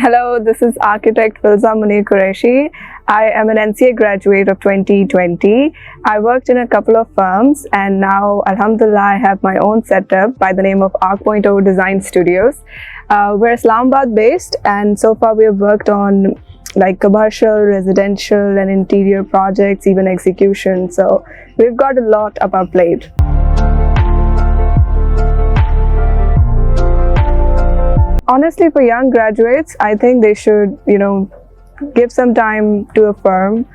Hello, this is architect Filza Munir Qureshi. I am an NCA graduate of 2020. I worked in a couple of firms and now, alhamdulillah, I have my own setup by the name of Arch.O Design Studios. We're Islamabad based and so far we have worked on like commercial, residential and interior projects, even execution. So we've got a lot up our plate. Honestly, for young graduates, I think they should, give some time to a firm,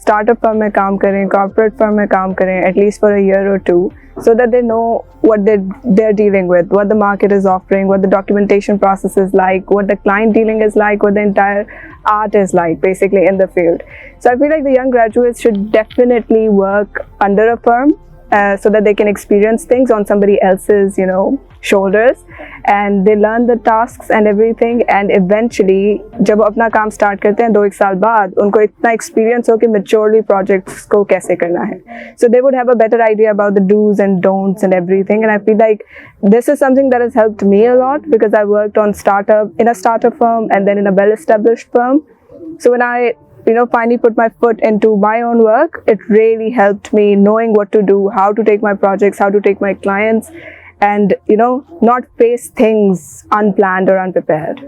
startup firm mein kaam kare, corporate firm mein kaam kare, at least for a year or two, so that they know what they're dealing with, what the market is offering, what the documentation process is like, what the client dealing is like, what the entire art is like, basically in the field. So I feel like the young graduates should definitely work under a firm so that they can experience things on somebody else's, shoulders, and they learn the tasks and everything, and eventually जब वो अपना काम start करते हैं 2-1 साल बाद उनको इतना experience हो कि maturely projects को कैसे करना है, so they would have a better idea about the do's and don'ts and everything. And I feel like this is something that has helped me a lot because I worked in a startup firm and then in a well-established firm. So when I finally put my foot into my own work, it really helped me knowing what to do, how to take my projects, how to take my clients, and not face things unplanned or unprepared.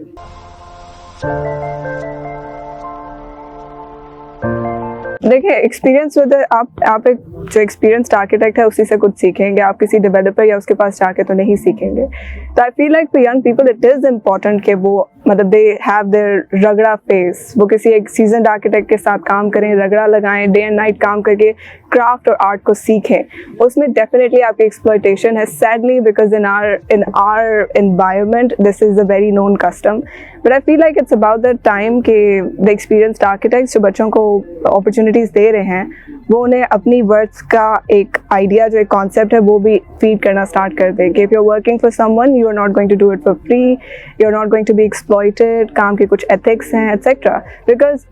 देखिए, experience with आप एक जो experienced architect है उसी से कुछ सीखेंगे, आप किसी डेवलपर या उसके पास जाके तो नहीं सीखेंगे. तो आई feel like for young people it is important कि वो दे हैव देयर रगड़ा फेस, वो किसी एक सीजनड आर्किटेक्ट के साथ काम करें, रगड़ा लगाएं, डे एंड नाइट काम करके क्राफ्ट और आर्ट को सीखें. उसमें डेफिनेटली आपकी एक्सप्लॉयटेशन है, sadly, because in are environment this is a very known custom. But I feel like it's about the time कि द एक्सपीरियंस्ड आर्किटेक्ट्स जो बच्चों को अपॉर्चुनिटीज़ दे रहे हैं वो उन्हें अपनी वर्ड्स का एक आइडिया, जो एक कॉन्सेप्ट है, वो भी फीड करना स्टार्ट कर दें कि if you are working for someone you are not going to do it for free, you are not going to be exploited, काम के कुछ एथिक्स हैं एट्सेट्रा. बिकॉज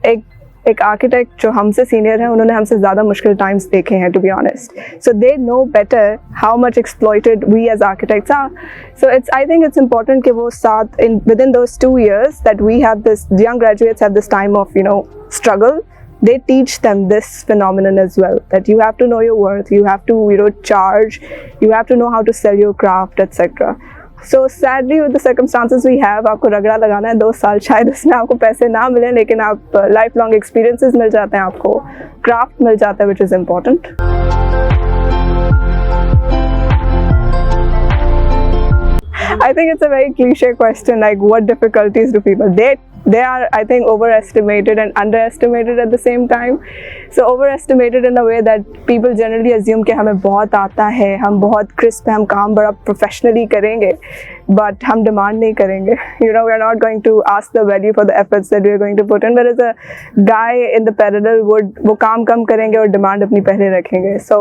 एक आर्किटेक्ट जो हमसे सीनियर है उन्होंने हमसे ज़्यादा मुश्किल टाइम्स देखे हैं, to be honest. So they know better how much exploited we as architects are. So I think it's important कि वो साथ with in those 2 years that we have this, young graduates have this time of struggle. They teach them this phenomenon as well, that you have to know your worth, you have to charge, you have to know how to sell your craft, etc. So sadly with the circumstances we have, आपको रगड़ा लगाना है 2 साल, शायद उसमें आपको पैसे ना मिले लेकिन आप लाइफ लॉन्ग एक्सपीरियंसेस मिल जाते हैं, आपको क्राफ्ट मिल जाता है, which is important. I think it's a very cliche question, like what difficulties do people, they are, I think, overestimated and underestimated at the same time. So overestimated in a way that people generally assume कि हमें बहुत आता है, हम बहुत crisp हैं, हम काम बड़ा professionally करेंगे, but हम demand नहीं करेंगे. We are not going to ask the value for the efforts that we are going to put in, whereas a guy in the parallel वो काम कम करेंगे और demand अपनी पहले रखेंगे. So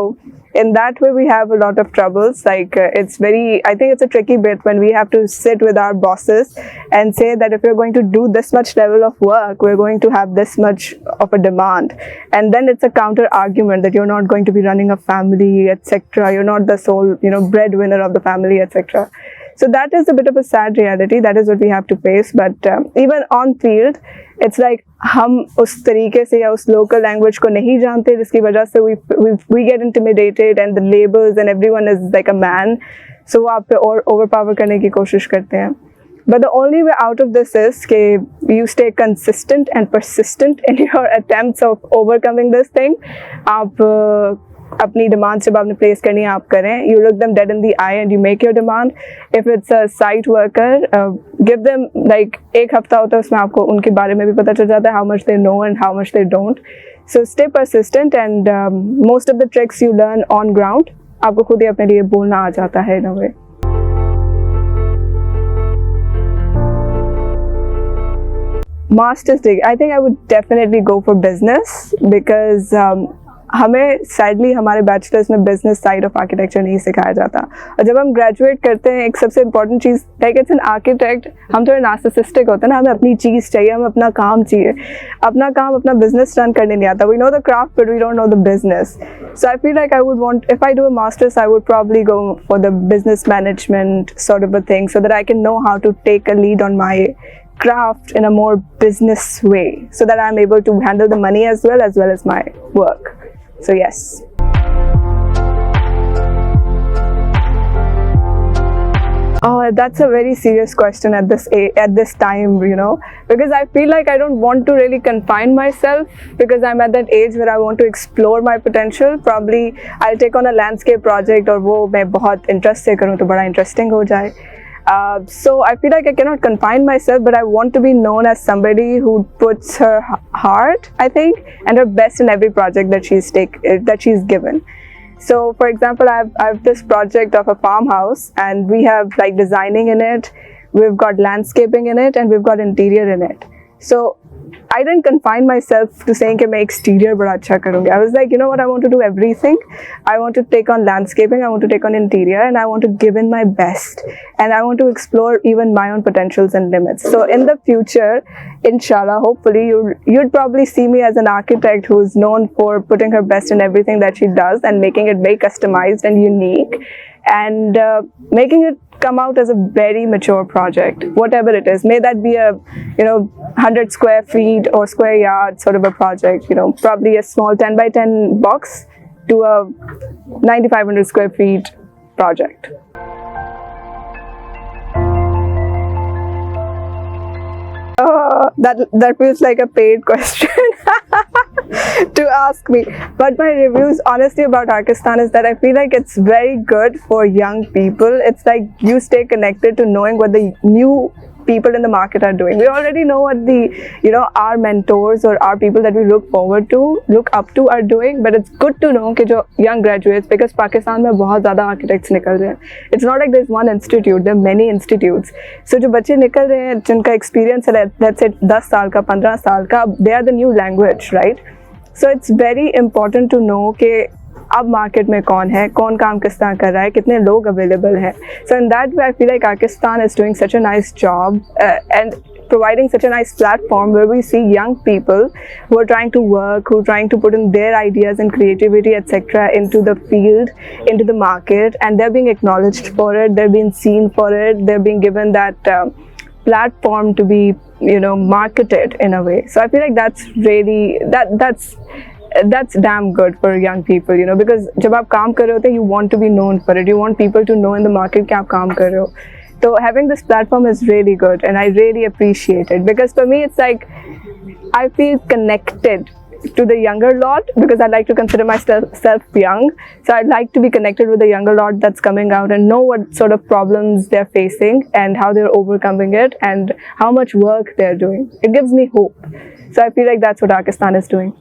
in that way we have a lot of troubles. Like I think it's a tricky bit when we have to sit with our bosses and say that if we're going to do this much level of work, we're going to have this much of a demand, and then it's a counter argument that you're not going to be running a family, etc. You're not the sole breadwinner of the family, etc. So that is a bit of a sad reality. That is what we have to face. But even on field, it's like हम उस तरीके से या उस local language को नहीं जानते, जिसकी वजह से we get intimidated and the labels and everyone is like a man. So वो आप पे और overpower करने की कोशिश करते हैं. But the only way out of this is कि you stay consistent and persistent in your attempts of overcoming this thing. आप अपनी demands जब आपने place करनी है आप करें. You look them dead in the eye and you make your demand. If it's a site worker, give them like 1 हफ्ता होता है, उसमें आपको उनके बारे में भी पता चल जाता है how much they know and how much they don't. So stay persistent and most of the tricks you learn on ground, आपको खुद ही अपने लिए बोलना आ जाता है in a way. Master's degree, I think I would definitely go for business because हमें sadly हमारे bachelors में बिजनेस साइड ऑफ आर्किटेक्चर नहीं सिखाया जाता और जब हम ग्रेजुएट करते हैं एक सबसे important cheese like it's an architect हम थोड़े नार्सिसिस्टिक होते हैं ना, हमें अपनी चीज़ चाहिए, हमें अपना काम चाहिए, अपना काम अपना बिजनेस रन करने नहीं आता. We know the craft but we don't know the business. So I feel like I would want if I do a masters I would probably go for the business management sort of a thing so that I can know how to take a lead on my craft in a more business way so that I'm able to handle the money as well as my work. So yes. Oh, that's a very serious question at this time, you know, because I feel like I don't want to really confine myself because I'm at that age where I want to explore my potential. Probably I'll take on a landscape project और वो मैं बहुत interest से करूँ तो बड़ा interesting हो जाए. So I feel like I cannot confine myself, but I want to be known as somebody who puts her heart, I think, and her best in every project that she's given. So, for example, I have this project of a farmhouse, and we have like designing in it, we've got landscaping in it, and we've got interior in it. So I didn't confine myself to saying कि मैं exterior बड़ा अच्छा करूँगी. I was like, you know what, I want to do everything. I want to take on landscaping, I want to take on interior, and I want to give in my best. And I want to explore even my own potentials and limits. So in the future, inshallah, hopefully, you'd probably see me as an architect who's known for putting her best in everything that she does and making it very customized and unique. And making it come out as a very mature project, whatever it is. May that be a 100 square feet or square yard sort of a project, probably a small 10 by 10 box to a 9,500 square feet project. That feels like a paid question to ask me. But my reviews honestly about Archistan is that I feel like it's very good for young people. It's like you stay connected to knowing what the new people in the market are doing. We already know what our mentors or our people that we look up to are doing, but it's good to know कि जो young graduates, because Pakistan में बहुत ज़्यादा architects निकल रहे हैं. It's not like there's one institute, there are many institutes. So जो बच्चे निकल रहे हैं जिनका experience है let's say 10 साल का 15 साल का, they are the new language, right? So it's very important to know कि अब मार्केट में कौन है, कौन काम किस तरह कर रहा है, कितने लोग अवेलेबल हैं. So in that way I feel like Archistan is doing such a nice job and providing such a nice platform where we see young people who are trying to work, who are trying to put in their ideas and creativity etc. into the field, into the market, and they're being acknowledged for it, they're being seen for it, they're being given that platform to be marketed in a way. So I feel like that's really that's damn good for young people, because जब आप काम कर रहे होते हैं, you want to be known for it, you want people to know in the market कि आप काम कर रहे हो. So having this platform is really good and I really appreciate it, because for me it's like I feel connected to the younger lot because I like to consider myself young. So I'd like to be connected with the younger lot that's coming out and know what sort of problems they're facing and how they're overcoming it and how much work they're doing. It gives me hope. So I feel like that's what Archistan is doing.